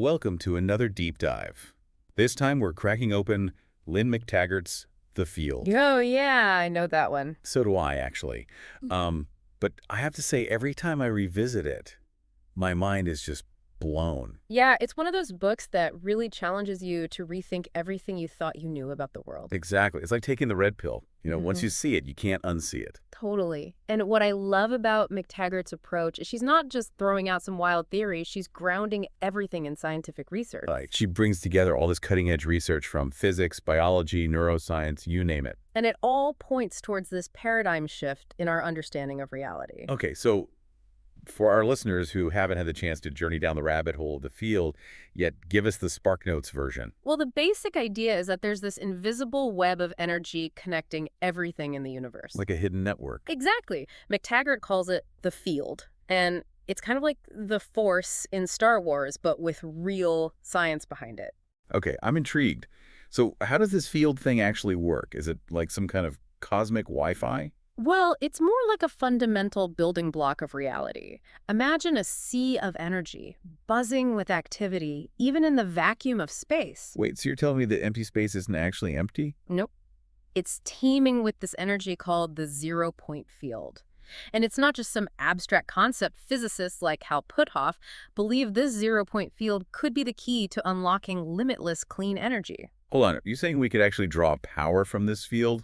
Welcome to another deep dive. This time we're cracking open Lynn McTaggart's The Field. Oh, yeah, I know that one. So do I, actually. But I have to say, every time I revisit it, my mind is just blown. Yeah, it's one of those books that really challenges you to rethink everything you thought you knew about the world. Exactly. It's like taking the red pill. Once hmm you see it, you can't unsee it. Totally. And what I love about McTaggart's approach is she's not just throwing out some wild theories, she's grounding everything in scientific research. Like, she brings together all this cutting-edge research from physics, biology, neuroscience, you name it. And it all points towards this paradigm shift in our understanding of reality. Okay, so for our listeners who haven't had the chance to journey down the rabbit hole of The Field, yet give us the Spark Notes version. Well, the basic idea is that there's this invisible web of energy connecting everything in the universe. Like a hidden network. Exactly. McTaggart calls it the field. And it's kind of like the Force in Star Wars, but with real science behind it. Okay, I'm intrigued. So how does this field thing actually work? Is it like some kind of cosmic Wi-Fi? Well, it's more like a fundamental building block of reality. Imagine a sea of energy, buzzing with activity, even in the vacuum of space. Wait, so you're telling me that empty space isn't actually empty? Nope. It's teeming with this energy called the zero-point field. And it's not just some abstract concept. Physicists like Hal Puthoff believe this zero-point field could be the key to unlocking limitless clean energy. Hold on, are you saying we could actually draw power from this field?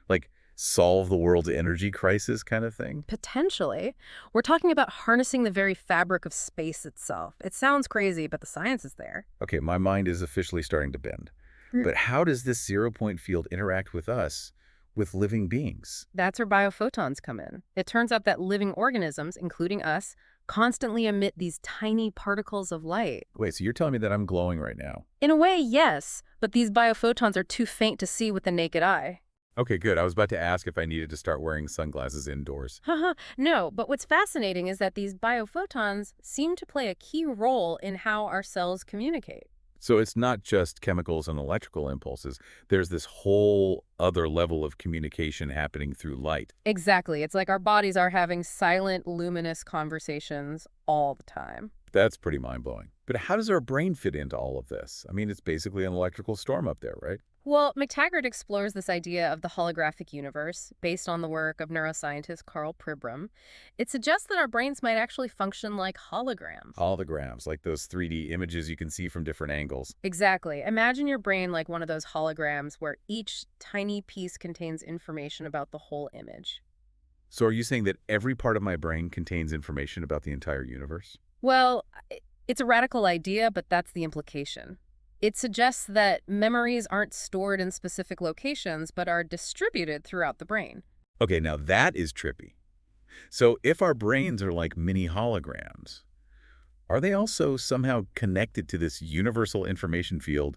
Like solve the world's energy crisis kind of thing? Potentially. We're talking about harnessing the very fabric of space itself. It sounds crazy, but the science is there. Okay, my mind is officially starting to bend. Mm. But how does this zero-point field interact with us, with living beings? That's where biophotons come in. It turns out that living organisms, including us, constantly emit these tiny particles of light. Wait, so you're telling me that I'm glowing right now? In a way, yes, but these biophotons are too faint to see with the naked eye. Okay, good. I was about to ask if I needed to start wearing sunglasses indoors. Haha, no, but what's fascinating is that these biophotons seem to play a key role in how our cells communicate. So it's not just chemicals and electrical impulses. There's this whole other level of communication happening through light. Exactly. It's like our bodies are having silent, luminous conversations all the time. That's pretty mind-blowing. But how does our brain fit into all of this? I mean, it's basically an electrical storm up there, right? Well, McTaggart explores this idea of the holographic universe based on the work of neuroscientist Carl Pribram. It suggests that our brains might actually function like holograms. Holograms, like those 3D images you can see from different angles. Exactly. Imagine your brain like one of those holograms where each tiny piece contains information about the whole image. So are you saying that every part of my brain contains information about the entire universe? Well, it's a radical idea, but that's the implication. It suggests that memories aren't stored in specific locations, but are distributed throughout the brain. Okay, now that is trippy. So if our brains are like mini holograms, are they also somehow connected to this universal information field,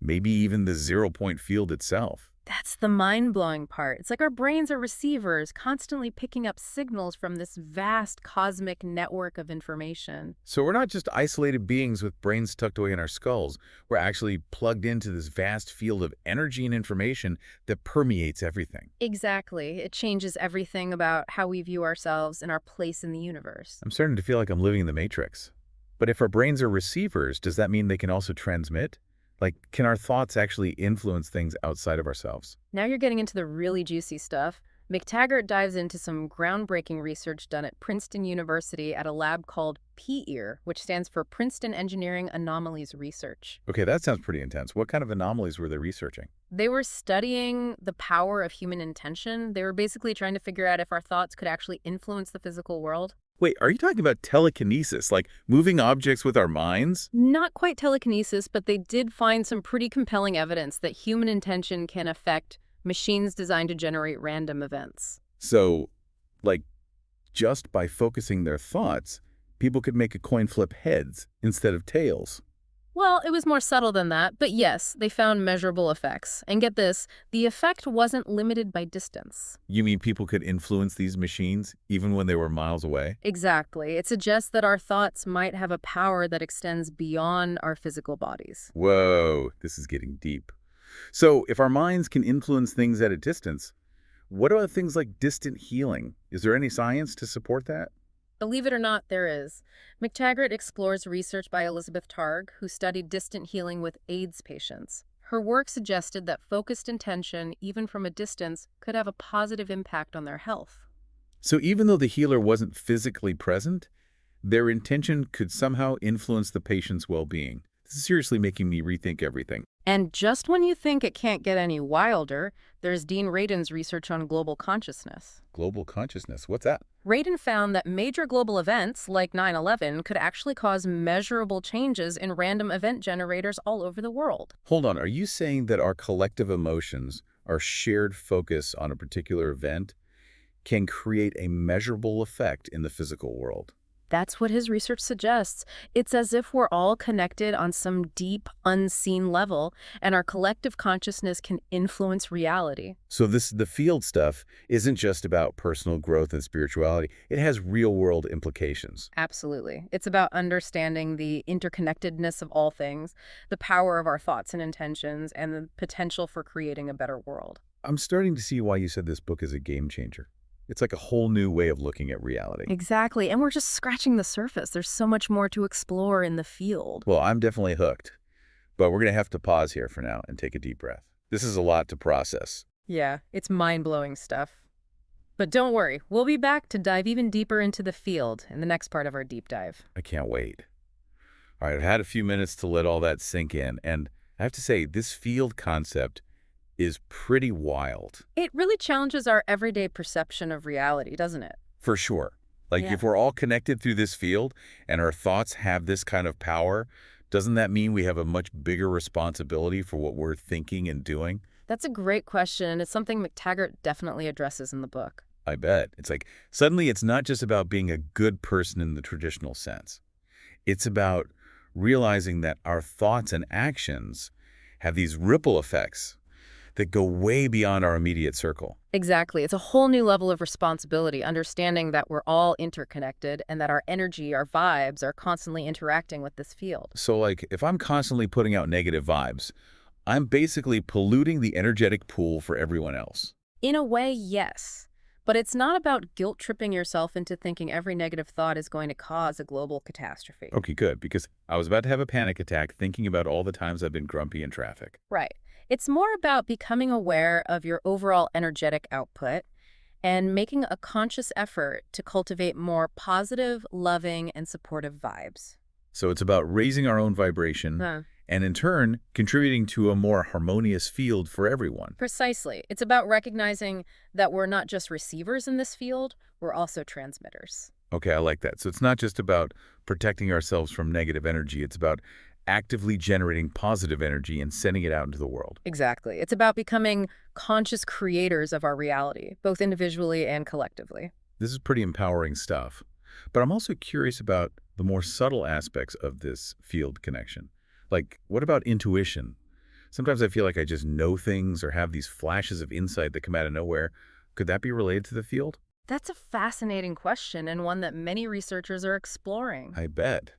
maybe even the zero-point field itself? That's the mind-blowing part. It's like our brains are receivers, constantly picking up signals from this vast cosmic network of information. So we're not just isolated beings with brains tucked away in our skulls. We're actually plugged into this vast field of energy and information that permeates everything. Exactly. It changes everything about how we view ourselves and our place in the universe. I'm starting to feel like I'm living in the Matrix. But if our brains are receivers, does that mean they can also transmit? Like, can our thoughts actually influence things outside of ourselves? Now you're getting into the really juicy stuff. McTaggart dives into some groundbreaking research done at Princeton University at a lab called PEAR, which stands for Princeton Engineering Anomalies Research. Okay, that sounds pretty intense. What kind of anomalies were they researching? They were studying the power of human intention. They were basically trying to figure out if our thoughts could actually influence the physical world. Wait, are you talking about telekinesis, like moving objects with our minds? Not quite telekinesis, but they did find some pretty compelling evidence that human intention can affect machines designed to generate random events. So, like, just by focusing their thoughts, people could make a coin flip heads instead of tails. Well, it was more subtle than that, but yes, they found measurable effects. And get this, the effect wasn't limited by distance. You mean people could influence these machines even when they were miles away? Exactly. It suggests that our thoughts might have a power that extends beyond our physical bodies. Whoa, this is getting deep. So, if our minds can influence things at a distance, what about things like distant healing? Is there any science to support that? Believe it or not, there is. McTaggart explores research by Elizabeth Targ, who studied distant healing with AIDS patients. Her work suggested that focused intention, even from a distance, could have a positive impact on their health. So even though the healer wasn't physically present, their intention could somehow influence the patient's well-being. This is seriously making me rethink everything. And just when you think it can't get any wilder, there's Dean Radin's research on global consciousness. Global consciousness, what's that? Radin found that major global events, like 9/11, could actually cause measurable changes in random event generators all over the world. Hold on, are you saying that our collective emotions, our shared focus on a particular event, can create a measurable effect in the physical world? That's what his research suggests. It's as if we're all connected on some deep, unseen level, and our collective consciousness can influence reality. So the field stuff isn't just about personal growth and spirituality. It has real-world implications. Absolutely. It's about understanding the interconnectedness of all things, the power of our thoughts and intentions, and the potential for creating a better world. I'm starting to see why you said this book is a game changer. It's like a whole new way of looking at reality. Exactly. And we're just scratching the surface. There's so much more to explore in the field. Well, I'm definitely hooked. But we're going to have to pause here for now and take a deep breath. This is a lot to process. Yeah, it's mind-blowing stuff. But don't worry, we'll be back to dive even deeper into the field in the next part of our deep dive. I can't wait. All right, I've had a few minutes to let all that sink in, and I have to say, this field concept is pretty wild. It really challenges our everyday perception of reality, doesn't it? For sure. Like, Yeah. if we're all connected through this field and our thoughts have this kind of power, doesn't that mean we have a much bigger responsibility for what we're thinking and doing? That's a great question, and it's something McTaggart definitely addresses in the book. I bet. It's like, suddenly it's not just about being a good person in the traditional sense. It's about realizing that our thoughts and actions have these ripple effects that go way beyond our immediate circle. Exactly. It's a whole new level of responsibility, understanding that we're all interconnected and that our energy, our vibes are constantly interacting with this field. So like, if I'm constantly putting out negative vibes, I'm basically polluting the energetic pool for everyone else. In a way, yes. But it's not about guilt-tripping yourself into thinking every negative thought is going to cause a global catastrophe. Okay, good, because I was about to have a panic attack thinking about all the times I've been grumpy in traffic. Right. It's more about becoming aware of your overall energetic output and making a conscious effort to cultivate more positive, loving, and supportive vibes. So it's about raising our own vibration Huh. and in turn, contributing to a more harmonious field for everyone. Precisely. It's about recognizing that we're not just receivers in this field, we're also transmitters. Okay, I like that. So it's not just about protecting ourselves from negative energy. It's about actively generating positive energy and sending it out into the world. Exactly. It's about becoming conscious creators of our reality, both individually and collectively. This is pretty empowering stuff. But I'm also curious about the more subtle aspects of this field connection. Like, what about intuition? Sometimes I feel like I just know things or have these flashes of insight that come out of nowhere. Could that be related to the field? That's a fascinating question and one that many researchers are exploring. I bet.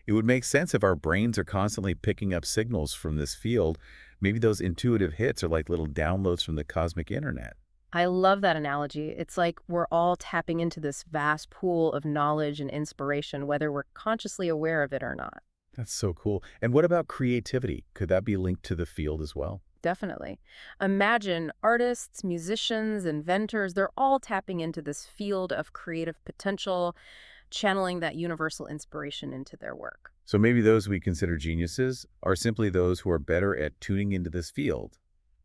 It would make sense if our brains are constantly picking up signals from this field. Maybe those intuitive hits are like little downloads from the cosmic internet. I love that analogy. It's like we're all tapping into this vast pool of knowledge and inspiration, whether we're consciously aware of it or not. That's so cool. And what about creativity? Could that be linked to the field as well? Definitely. Imagine artists, musicians, inventors, they're all tapping into this field of creative potential, channeling that universal inspiration into their work. So maybe those we consider geniuses are simply those who are better at tuning into this field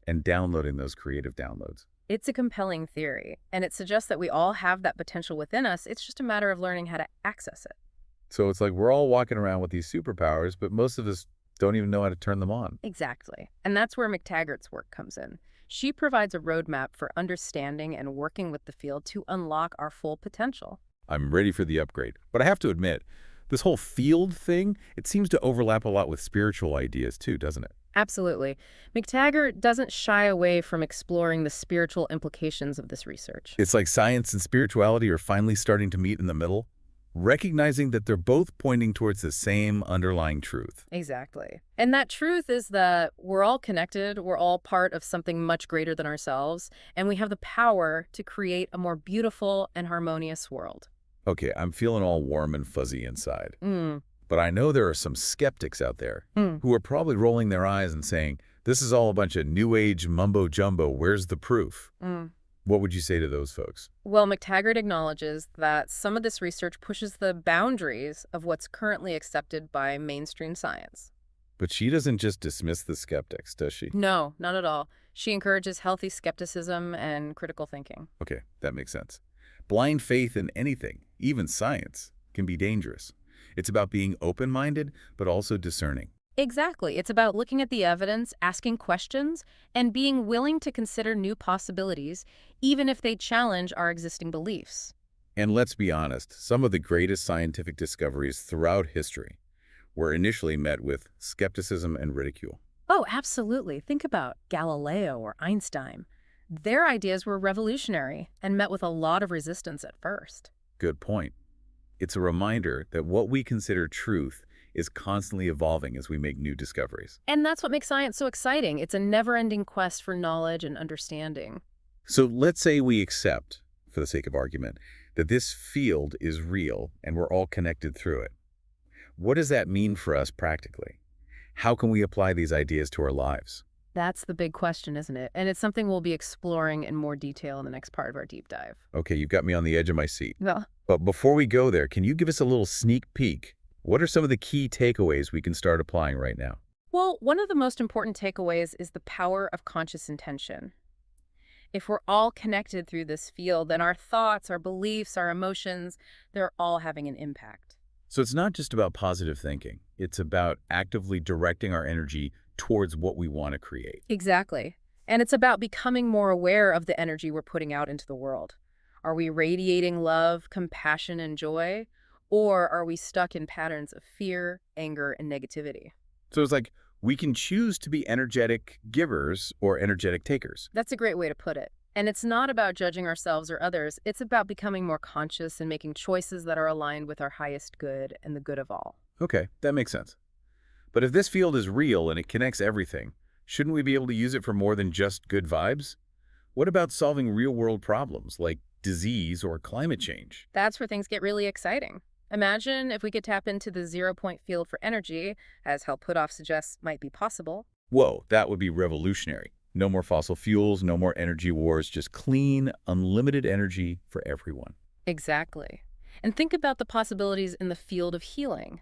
and downloading those creative downloads. It's a compelling theory, and it suggests that we all have that potential within us. It's just a matter of learning how to access it. So it's like we're all walking around with these superpowers, but most of us don't even know how to turn them on. Exactly. And that's where McTaggart's work comes in. She provides a roadmap for understanding and working with the field to unlock our full potential. I'm ready for the upgrade. But I have to admit, this whole field thing, it seems to overlap a lot with spiritual ideas too, doesn't it? Absolutely. McTaggart doesn't shy away from exploring the spiritual implications of this research. It's like science and spirituality are finally starting to meet in the middle, recognizing that they're both pointing towards the same underlying truth. Exactly. And that truth is that we're all connected, we're all part of something much greater than ourselves, and we have the power to create a more beautiful and harmonious world. Okay, I'm feeling all warm and fuzzy inside. Mm. But I know there are some skeptics out there Mm. who are probably rolling their eyes and saying, this is all a bunch of new age mumbo jumbo. Where's the proof? Mm. What would you say to those folks? Well, McTaggart acknowledges that some of this research pushes the boundaries of what's currently accepted by mainstream science. But she doesn't just dismiss the skeptics, does she? No, not at all. She encourages healthy skepticism and critical thinking. Okay, that makes sense. Blind faith in anything, even science, can be dangerous. It's about being open-minded, but also discerning. Exactly. It's about looking at the evidence, asking questions, and being willing to consider new possibilities, even if they challenge our existing beliefs. And let's be honest, some of the greatest scientific discoveries throughout history were initially met with skepticism and ridicule. Oh, absolutely. Think about Galileo or Einstein. Their ideas were revolutionary and met with a lot of resistance at first. Good point. It's a reminder that what we consider truth is constantly evolving as we make new discoveries. And that's what makes science so exciting. It's a never-ending quest for knowledge and understanding. So let's say we accept, for the sake of argument, that this field is real and we're all connected through it. What does that mean for us practically? How can we apply these ideas to our lives? That's the big question, isn't it? And it's something we'll be exploring in more detail in the next part of our deep dive. Okay, you've got me on the edge of my seat. Well, But before we go there, can you give us a little sneak peek? What are some of the key takeaways we can start applying right now? well, one of the most important takeaways is the power of conscious intention. If we're all connected through this field, then our thoughts, our beliefs, our emotions, they're all having an impact. So it's not just about positive thinking. It's about actively directing our energy towards what we want to create. Exactly. And it's about becoming more aware of the energy we're putting out into the world. Are we radiating love, compassion, and joy? Or are we stuck in patterns of fear, anger, and negativity? So it's like we can choose to be energetic givers or energetic takers. That's a great way to put it. And it's not about judging ourselves or others. It's about becoming more conscious and making choices that are aligned with our highest good and the good of all. Okay, that makes sense. But if this field is real and it connects everything, shouldn't we be able to use it for more than just good vibes? What about solving real-world problems like disease or climate change? That's where things get really exciting. Imagine if we could tap into the zero-point field for energy, as Hal Puthoff suggests might be possible. Whoa, that would be revolutionary. No more fossil fuels, no more energy wars, just clean, unlimited energy for everyone. Exactly. And think about the possibilities in the field of healing.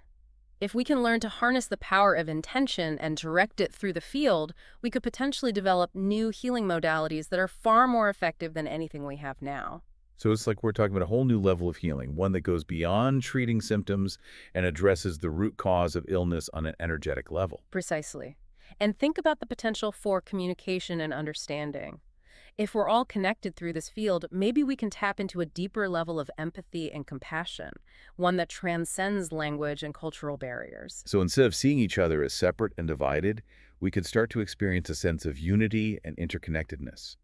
If we can learn to harness the power of intention and direct it through the field, we could potentially develop new healing modalities that are far more effective than anything we have now. So it's like we're talking about a whole new level of healing, one that goes beyond treating symptoms and addresses the root cause of illness on an energetic level. Precisely. And think about the potential for communication and understanding. If we're all connected through this field, maybe we can tap into a deeper level of empathy and compassion, one that transcends language and cultural barriers. So instead of seeing each other as separate and divided, we could start to experience a sense of unity and interconnectedness,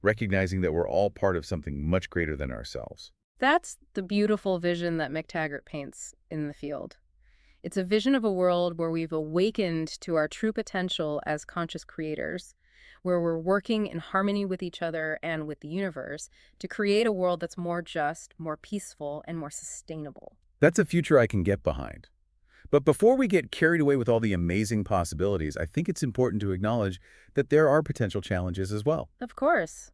recognizing that we're all part of something much greater than ourselves. That's the beautiful vision that McTaggart paints in the field. It's a vision of a world where we've awakened to our true potential as conscious creators, where we're working in harmony with each other and with the universe to create a world that's more just, more peaceful, and more sustainable. That's a future I can get behind. But before we get carried away with all the amazing possibilities, I think it's important to acknowledge that there are potential challenges as well. Of course.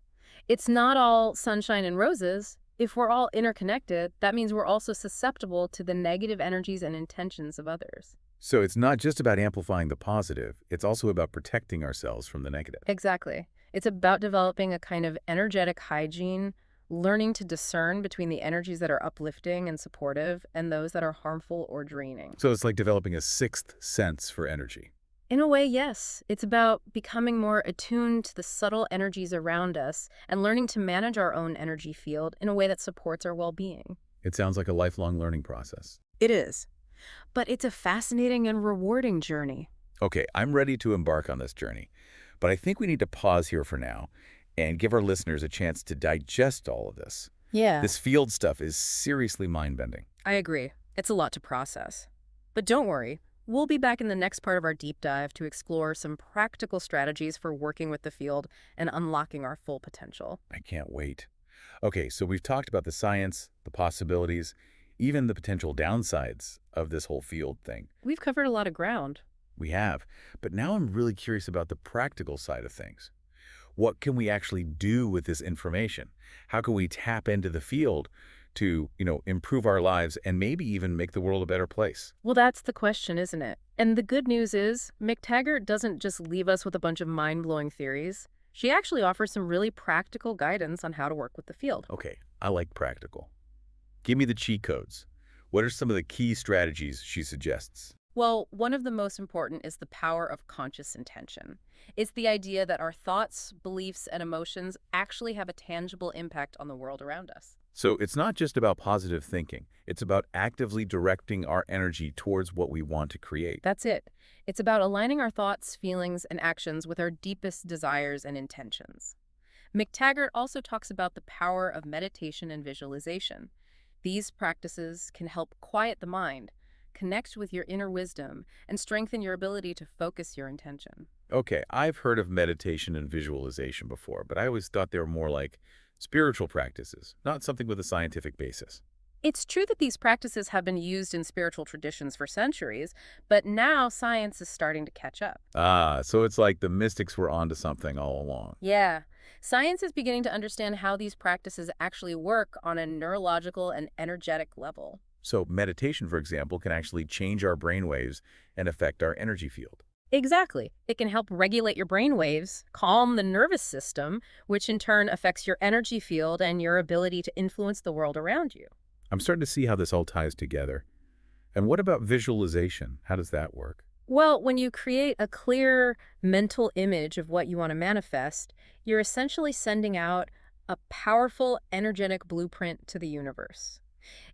It's not all sunshine and roses. If we're all interconnected, that means we're also susceptible to the negative energies and intentions of others. So it's not just about amplifying the positive, it's also about protecting ourselves from the negative. Exactly. It's about developing a kind of energetic hygiene, learning to discern between the energies that are uplifting and supportive and those that are harmful or draining. So it's like developing a sixth sense for energy. In a way, yes. It's about becoming more attuned to the subtle energies around us and learning to manage our own energy field in a way that supports our well-being. It sounds like a lifelong learning process. It is. But it's a fascinating and rewarding journey. Okay, I'm ready to embark on this journey, but I think we need to pause here for now and give our listeners a chance to digest all of this. Yeah. This field stuff is seriously mind-bending. I agree. It's a lot to process. But don't worry. We'll be back in the next part of our deep dive to explore some practical strategies for working with the field and unlocking our full potential. I can't wait. Okay, so we've talked about the science, the possibilities, even the potential downsides of this whole field thing. We've covered a lot of ground. We have. But now I'm really curious about the practical side of things. What can we actually do with this information? How can we tap into the field to, improve our lives and maybe even make the world a better place? Well, that's the question, isn't it? And the good news is, McTaggart doesn't just leave us with a bunch of mind-blowing theories. She actually offers some really practical guidance on how to work with the field. Okay, I like practical. Give me the cheat codes. What are some of the key strategies she suggests? Well, one of the most important is the power of conscious intention. It's the idea that our thoughts, beliefs, and emotions actually have a tangible impact on the world around us. So it's not just about positive thinking. It's about actively directing our energy towards what we want to create. That's it. It's about aligning our thoughts, feelings, and actions with our deepest desires and intentions. McTaggart also talks about the power of meditation and visualization. These practices can help quiet the mind, connect with your inner wisdom, and strengthen your ability to focus your intention. Okay, I've heard of meditation and visualization before, but I always thought they were more like spiritual practices, not something with a scientific basis. It's true that these practices have been used in spiritual traditions for centuries, but now science is starting to catch up. Ah, so it's like the mystics were onto something all along. Yeah, science is beginning to understand how these practices actually work on a neurological and energetic level. So meditation, for example, can actually change our brainwaves and affect our energy field. Exactly. It can help regulate your brain waves, calm the nervous system, which in turn affects your energy field and your ability to influence the world around you. I'm starting to see how this all ties together. And what about visualization? How does that work? Well, when you create a clear mental image of what you want to manifest, you're essentially sending out a powerful, energetic blueprint to the universe.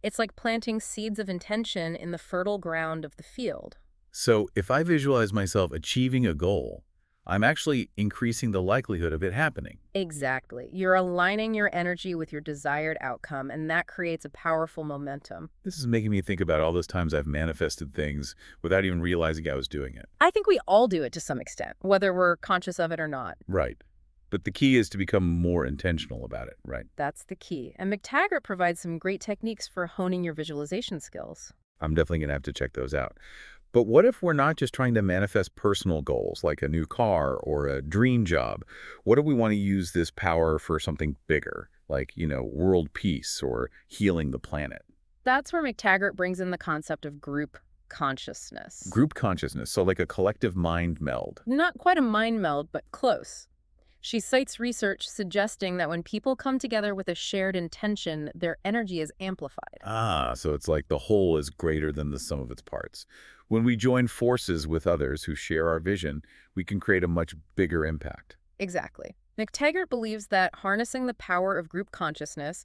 It's like planting seeds of intention in the fertile ground of the field. So if I visualize myself achieving a goal, I'm actually increasing the likelihood of it happening. Exactly. You're aligning your energy with your desired outcome, and that creates a powerful momentum. This is making me think about all those times I've manifested things without even realizing I was doing it. I think we all do it to some extent, whether we're conscious of it or not. Right. But the key is to become more intentional about it, right? That's the key. And McTaggart provides some great techniques for honing your visualization skills. I'm definitely going to have to check those out. But what if we're not just trying to manifest personal goals like a new car or a dream job? What if we want to use this power for something bigger, like, world peace or healing the planet? That's where McTaggart brings in the concept of group consciousness. Group consciousness, so like a collective mind meld. Not quite a mind meld, but close. She cites research suggesting that when people come together with a shared intention, their energy is amplified. Ah, so it's like the whole is greater than the sum of its parts. When we join forces with others who share our vision, we can create a much bigger impact. Exactly. McTaggart believes that harnessing the power of group consciousness